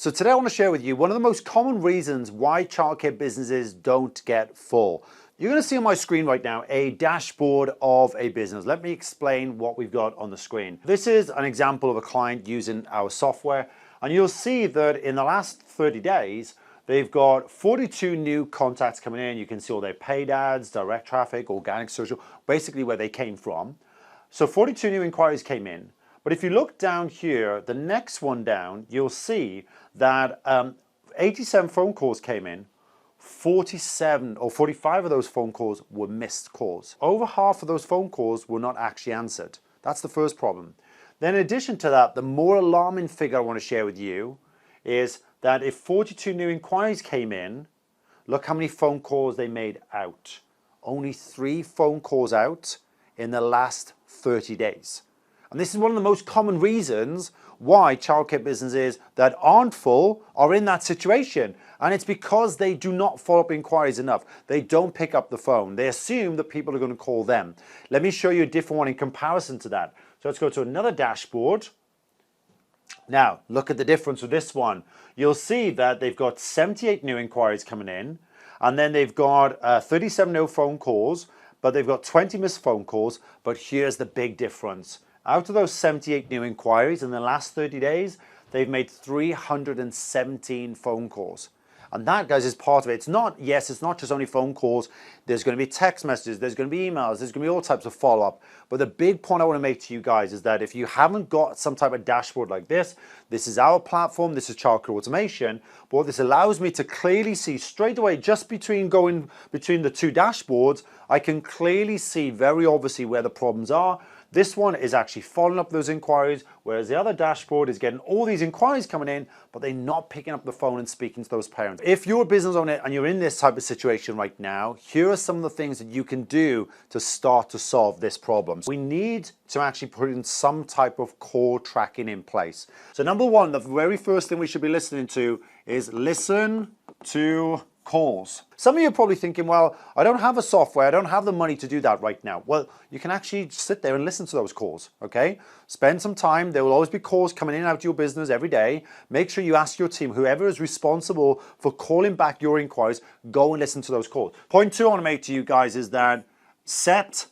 So today I want to share with you one of the most common reasons why childcare businesses don't get full. You're going to see on my screen right now a dashboard of a business. Let me explain what we've got on the screen. This is an example of a client using our software, and you'll see that in the last 30 days, they've got 42 new contacts coming in. You can see all their paid ads, direct traffic, organic social, basically where they came from. So 42 new inquiries came in. But if you look down here, the next one down, you'll see that 87 phone calls came in. 47 or 45 of those phone calls were missed calls. Over half of those phone calls were not actually answered. That's the first problem. Then in addition to that, the more alarming figure I want to share with you is that if 42 new inquiries came in, look how many phone calls they made out. Only 3 phone calls out in the last 30 days. And this is one of the most common reasons why childcare businesses that aren't full are in that situation. And it's because they do not follow up inquiries enough. They don't pick up the phone. They assume that people are going to call them. Let me show you a different one in comparison to that. So let's go to another dashboard. Now, look at the difference with this one. You'll see that they've got 78 new inquiries coming in, and then they've got 37 no phone calls, but they've got 20 missed phone calls. But here's the big difference. Out of those 78 new inquiries in the last 30 days, they've made 317 phone calls. And that, guys, is part of it. It's not just only phone calls. There's going to be text messages, there's going to be emails, there's going to be all types of follow-up. But the big point I want to make to you guys is that if you haven't got some type of dashboard like this is our platform, this is Childcare Automation. But what this allows me to clearly see straight away, just going between the two dashboards, I can clearly see very obviously where the problems are. This one is actually following up those inquiries, whereas the other dashboard is getting all these inquiries coming in, but they're not picking up the phone and speaking to those parents. If you're a business owner and you're in this type of situation right now, here are some of the things that you can do to start to solve this problem. We need to actually put in some type of call tracking in place. So number one, the very first thing we should be listening to is listen to calls. Some of you are probably thinking, well, I don't have a software, I don't have the money to do that right now. Well, you can actually sit there and listen to those calls, okay? Spend some time. There will always be calls coming in and out of your business every day. Make sure you ask your team, whoever is responsible for calling back your inquiries, go and listen to those calls. Point 2 I want to make to you guys is that set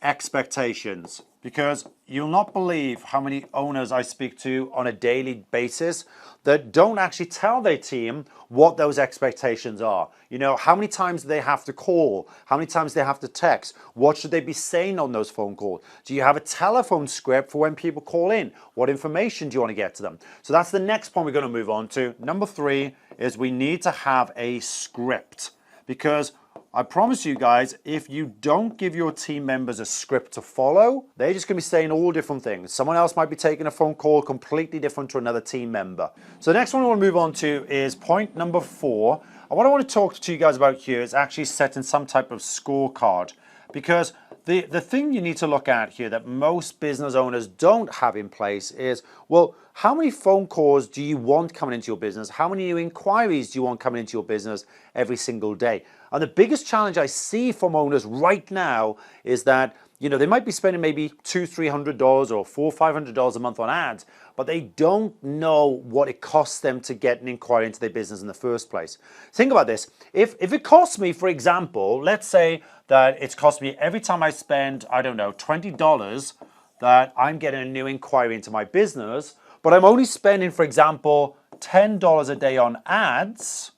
expectations, because you'll not believe how many owners I speak to on a daily basis that don't actually tell their team what those expectations are. You know, how many times do they have to call? How many times they have to text? What should they be saying on those phone calls? Do you have a telephone script for when people call in? What information do you want to get to them? So that's the next point we're going to move on to. Number 3 is we need to have a script, because I promise you guys, if you don't give your team members a script to follow, they're just going to be saying all different things. Someone else might be taking a phone call completely different to another team member. So the next one I want to move on to is point number 4. And what I want to talk to you guys about here is actually setting some type of scorecard, because the thing you need to look at here that most business owners don't have in place is, well, how many phone calls do you want coming into your business? How many new inquiries do you want coming into your business every single day? And the biggest challenge I see from owners right now is that, you know, they might be spending maybe $200-300 or $400-500 a month on ads, but they don't know what it costs them to get an inquiry into their business in the first place. Think about this. If it costs me, for example, let's say that it's cost me every time I spend, I don't know, $20 that I'm getting a new inquiry into my business, but I'm only spending, for example, $10 a day on ads,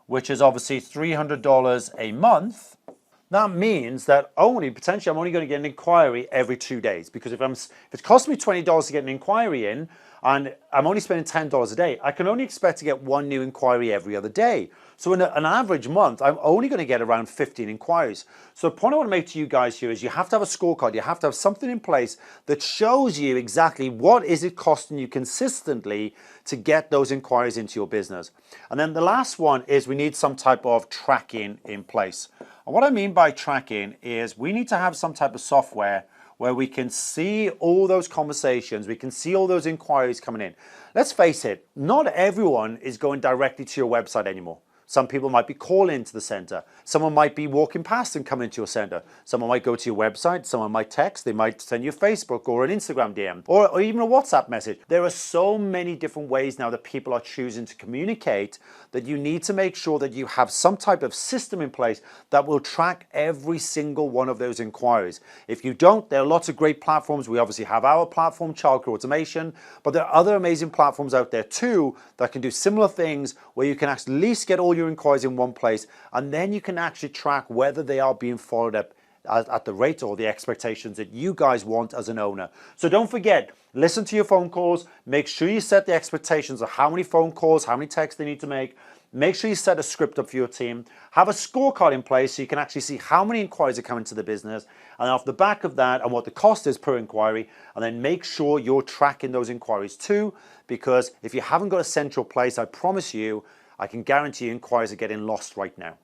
which is obviously $300 a month. That means that potentially I'm only going to get an inquiry every 2 days, because if it costs me $20 to get an inquiry in and I'm only spending $10 a day, I can only expect to get 1 new inquiry every other day. So in an average month, I'm only going to get around 15 inquiries. So the point I want to make to you guys here is you have to have a scorecard. You have to have something in place that shows you exactly what is it costing you consistently to get those inquiries into your business. And then the last one is we need some type of tracking in place. And what I mean by tracking is we need to have some type of software where we can see all those conversations, we can see all those inquiries coming in. Let's face it, not everyone is going directly to your website anymore. Some people might be calling into the center. Someone might be walking past and come into your center. Someone might go to your website. Someone might text. They might send you a Facebook or an Instagram DM or even a WhatsApp message. There are so many different ways now that people are choosing to communicate that you need to make sure that you have some type of system in place that will track every single one of those inquiries. If you don't, there are lots of great platforms. We obviously have our platform, Childcare Automation, but there are other amazing platforms out there too that can do similar things where you can at least get all your inquiries in one place, and then you can actually track whether they are being followed up at the rate or the expectations that you guys want as an owner. So don't forget, listen to your phone calls, make sure you set the expectations of how many phone calls, how many texts they need to make. Make sure you set a script up for your team. Have a scorecard in place so you can actually see how many inquiries are coming to the business, and off the back of that and what the cost is per inquiry, and then make sure you're tracking those inquiries too, because if you haven't got a central place, I promise you, I can guarantee you inquiries are getting lost right now.